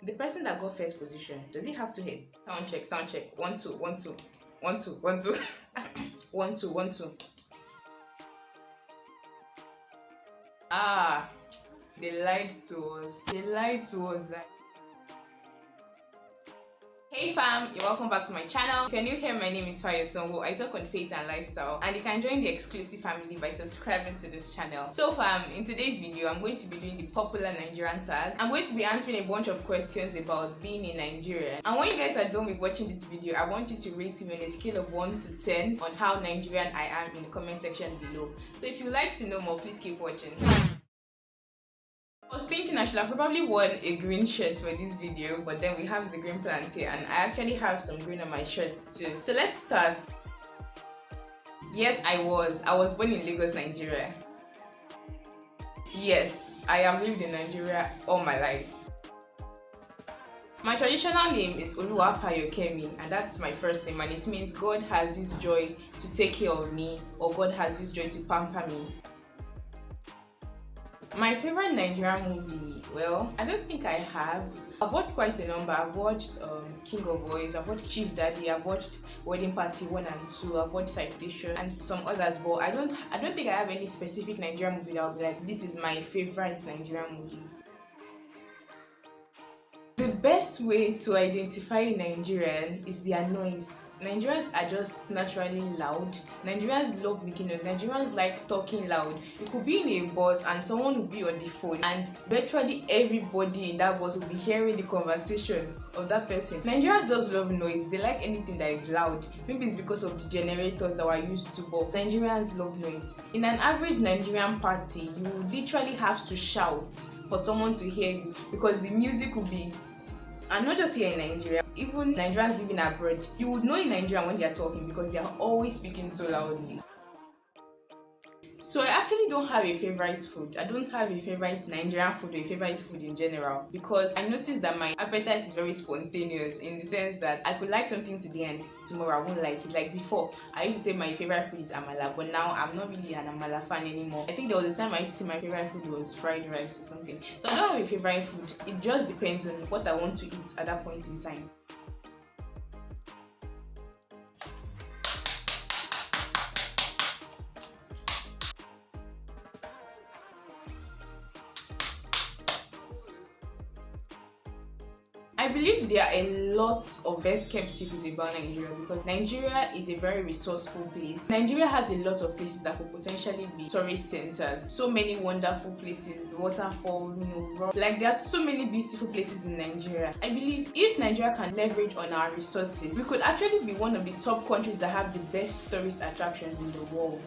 The person that got first position, does he have to hit? Sound check, sound check. 1 2 1 2 1 2 1 2 1 2 1 2. Ah, they lied to us. They lied to us. That. Hey fam, you're welcome back to my channel. If you're new here, my name is Fayo Sanwo. I talk on faith and lifestyle, and you can join the exclusive family by subscribing to this channel. So fam, in today's video, I'm going to be doing the popular Nigerian tag. I'm going to be answering a bunch of questions about being in Nigeria. And when you guys are done with watching this video, I want you to rate me on a scale of 1 to 10 on how Nigerian I am in the comment section below. So if you'd like to know more, please keep watching. I was thinking I should have probably worn a green shirt for this video, but then we have the green plant here and I actually have some green on my shirt too. So let's start. Yes, I was born in Lagos, Nigeria. Yes, I have lived in Nigeria all my life. My traditional name is Fayo, and that's my first name, and it means God has used joy to take care of me, or God has used joy to pamper me. My favorite Nigerian movie, well, I don't think I have. I've watched quite a number. I've watched King of Boys, I've watched Chief Daddy, I've watched Wedding Party 1 and 2, I've watched Citation and some others, but I don't think I have any specific Nigerian movie that I'll be like, this is my favorite Nigerian movie. The best way to identify a Nigerian is their noise. Nigerians are just naturally loud. Nigerians love making noise. Nigerians like talking loud. You could be in a bus and someone will be on the phone and virtually everybody in that bus will be hearing the conversation of that person. Nigerians just love noise. They like anything that is loud. Maybe it's because of the generators that we're used to, but Nigerians love noise. In an average Nigerian party, you would literally have to shout for someone to hear you because the music will be. And not just here in Nigeria, even Nigerians living abroad, you would know in Nigeria when they are talking because they are always speaking so loudly. So I actually don't have a favorite food. I don't have a favorite Nigerian food or a favorite food in general because I noticed that my appetite is very spontaneous in the sense that I could like something today and tomorrow I won't like it. Like before, I used to say my favorite food is amala, but now I'm not really an amala fan anymore. I think there was a time I used to say my favorite food was fried rice or something. So I don't have a favorite food. It just depends on what I want to eat at that point in time. I believe there are a lot of best kept secrets about Nigeria because Nigeria is a very resourceful place. Nigeria has a lot of places that could potentially be tourist centers. So many wonderful places, waterfalls, like there are so many beautiful places in Nigeria. I believe if Nigeria can leverage on our resources, we could actually be one of the top countries that have the best tourist attractions in the world.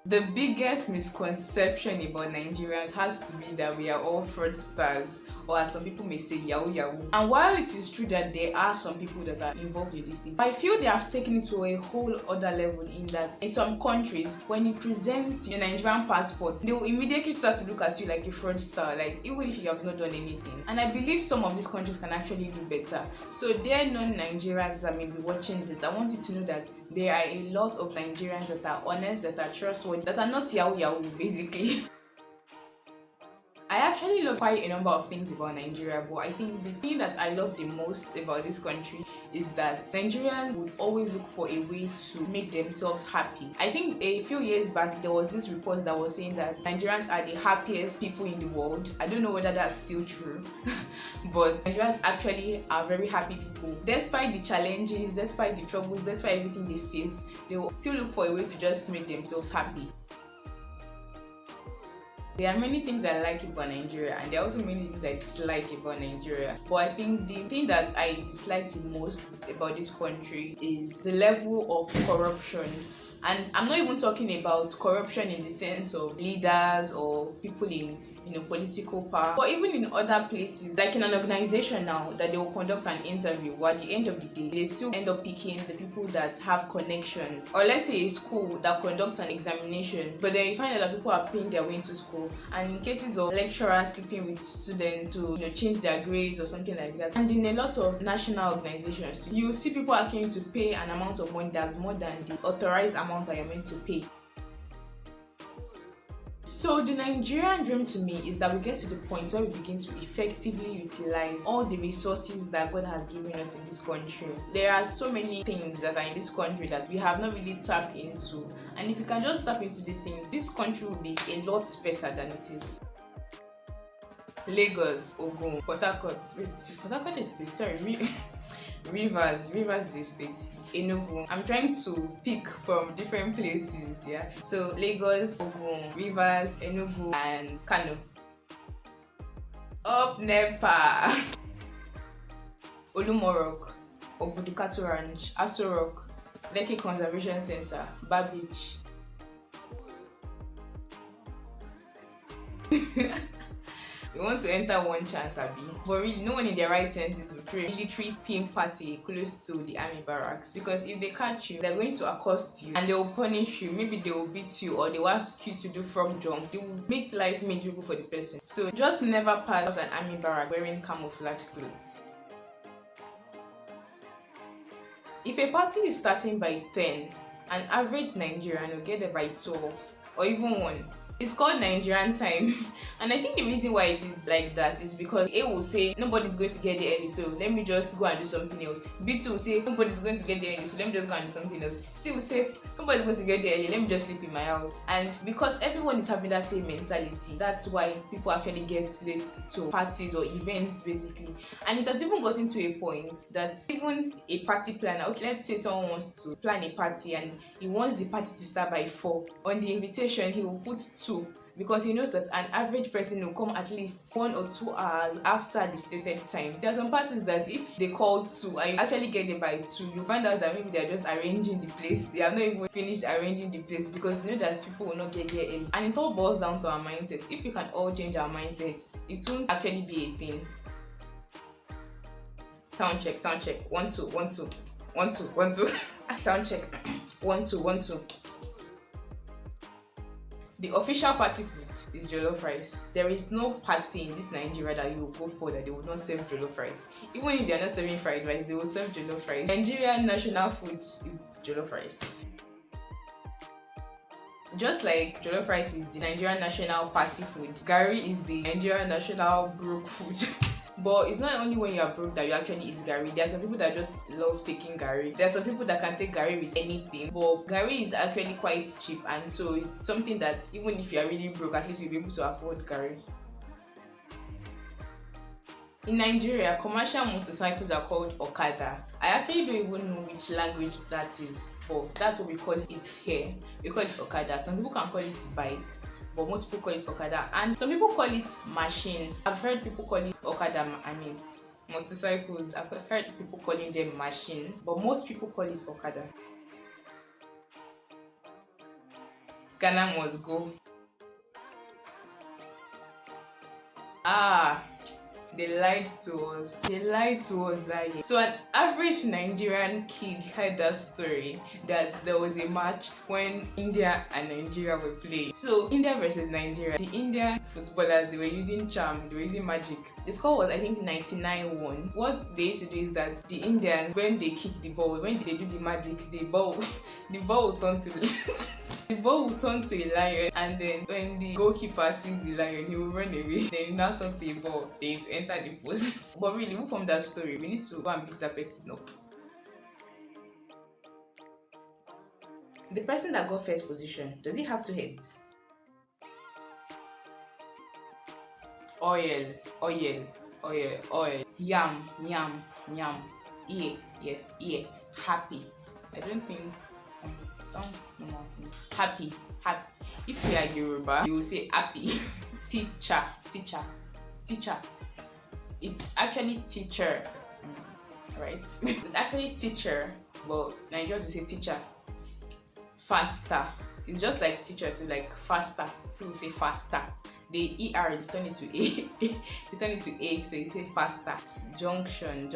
The biggest misconception about Nigerians has to be that we are all fraudsters, or as some people may say, yahoo yahoo. And while it is true that there are some people that are involved in these things, I feel they have taken it to a whole other level in that in some countries, when you present your Nigerian passport, they will immediately start to look at you like a fraudster, like even if you have not done anything. And I believe some of these countries can actually do better. So dear non-Nigerians that may be watching this, I want you to know that there are a lot of Nigerians that are honest, that are trustworthy, that are not yahoo yahoo basically. I actually love quite a number of things about Nigeria, but I think the thing that I love the most about this country is that Nigerians would always look for a way to make themselves happy. I think a few years back there was this report that was saying that Nigerians are the happiest people in the world. I don't know whether that's still true, but Nigerians actually are very happy people. Despite the challenges, despite the troubles, despite everything they face, they will still look for a way to just make themselves happy. There are many things I like about Nigeria and there are also many things I dislike about Nigeria. But I think the thing that I dislike the most about this country is the level of corruption. And I'm not even talking about corruption in the sense of leaders or people in political power, but even in other places, like in an organization now that they will conduct an interview, but at the end of the day, they still end up picking the people that have connections. Or let's say a school that conducts an examination, but then you find out that people are paying their way into school, and in cases of lecturers sleeping with students to change their grades or something like that. And in a lot of national organizations, you see people asking you to pay an amount of money that's more than the authorized amount that you're meant to pay. So the Nigerian dream to me is that we get to the point where we begin to effectively utilize all the resources that God has given us in this country. There are so many things that are in this country that we have not really tapped into, and if we can just tap into these things, this country will be a lot better than it is. Lagos, Ogun, Port Harcourt. Wait, is Port Harcourt a state? Sorry, Rivers is a state. Enugu. I'm trying to pick from different places, yeah. So Lagos, Ogun, Rivers, Enugu, and Kano. Up Nepa. Olumorok, Obudukatu Ranch, Aso Rock, Lekki Conservation Center, Bar Beach. We want to enter one chance, Abi. But really, no one in their right senses would throw a military theme party close to the army barracks. Because if they catch you, they're going to accost you and they will punish you. Maybe they will beat you or they will ask you to do frog jump. They will make life miserable for the person. So just never pass an army barrack wearing camouflage clothes. If a party is starting by 10, an average Nigerian will get there by 12 or even 1. It's called Nigerian time, and I think the reason why it is like that is because A will say nobody's going to get there early, so let me just go and do something else. B2 will say nobody's going to get there early, so let me just go and do something else. C will say nobody's going to get there early, let me just sleep in my house. And because everyone is having that same mentality, that's why people actually get late to parties or events basically. And it has even gotten to a point that even a party planner, okay, let's say someone wants to plan a party and he wants the party to start by 4. On the invitation, he will put 2, because he knows that an average person will come at least 1 or 2 hours after the stated time. There are some parties that if they call 2 and you actually get there by 2, you find out that maybe they're just arranging the place. They have not even finished arranging the place because they know that people will not get there early. And it all boils down to our mindsets. If we can all change our mindsets, it won't actually be a thing. Sound check. 1 2 1 2 1 2 1 2. Sound check. 1 2 1 2. The official party food is jollof rice. There is no party in this Nigeria that you will go for that they will not serve jollof rice. Even if they are not serving fried rice, they will serve jollof rice. Nigerian national food is jollof rice. Just like jollof rice is the Nigerian national party food, garri is the Nigerian national broke food. But it's not only when you are broke that you actually eat garri. There are some people that just love taking garri. There are some people that can take garri with anything. But garri is actually quite cheap, and so it's something that even if you are really broke, at least you'll be able to afford garri. In Nigeria, commercial motorcycles are called Okada. I actually don't even know which language that is, but that's what we call it here. We call it Okada. Some people can call it bike, but most people call it Okada, and some people call it machine. I've heard people call it Okada, motorcycles. I've heard people calling them machine, but most people call it Okada. Ghana must go. They lied to us. That year. So an average Nigerian kid heard that story that there was a match when India and Nigeria were playing. So India versus Nigeria. The Indian footballers, they were using charm, they were using magic. The score was, I think, 99-1. What they used to do is that the Indians, when they kick the ball, when they do the magic, the ball will turn to the ball will turn to a lion, and then when the goalkeeper sees the lion, he will run away. Then it now turn to a ball. Then to enter the post. But really, move from that story, we need to go and beat that person up. The person that got first position, does he have to hit? Oil. Yam. Ear. Happy. I don't think. Sounds normal to me. Happy. If you are Yoruba, you will say happy. Teacher. It's actually teacher, right? It's actually teacher, but Nigerians will say teacher. Faster. It's just like teacher, so like faster. People say faster. The ER, they turn it to A. They turn it to A, so you say faster. Junction.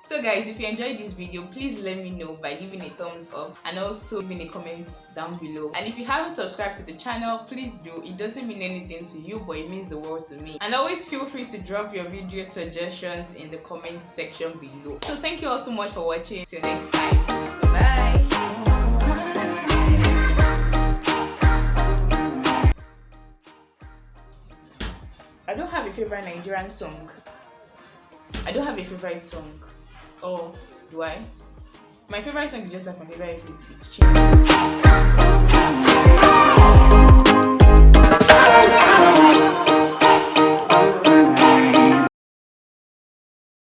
So guys, if you enjoyed this video, please let me know by giving a thumbs up and also leaving a comment down below. And if you haven't subscribed to the channel, please do. It doesn't mean anything to you, but it means the world to me. And always feel free to drop your video suggestions in the comment section below. So thank you all so much for watching. Till next time. Bye. don't have a favorite Nigerian song. I don't have a favorite song. Oh, do I? My favorite song is just like my favorite food. It's chicken.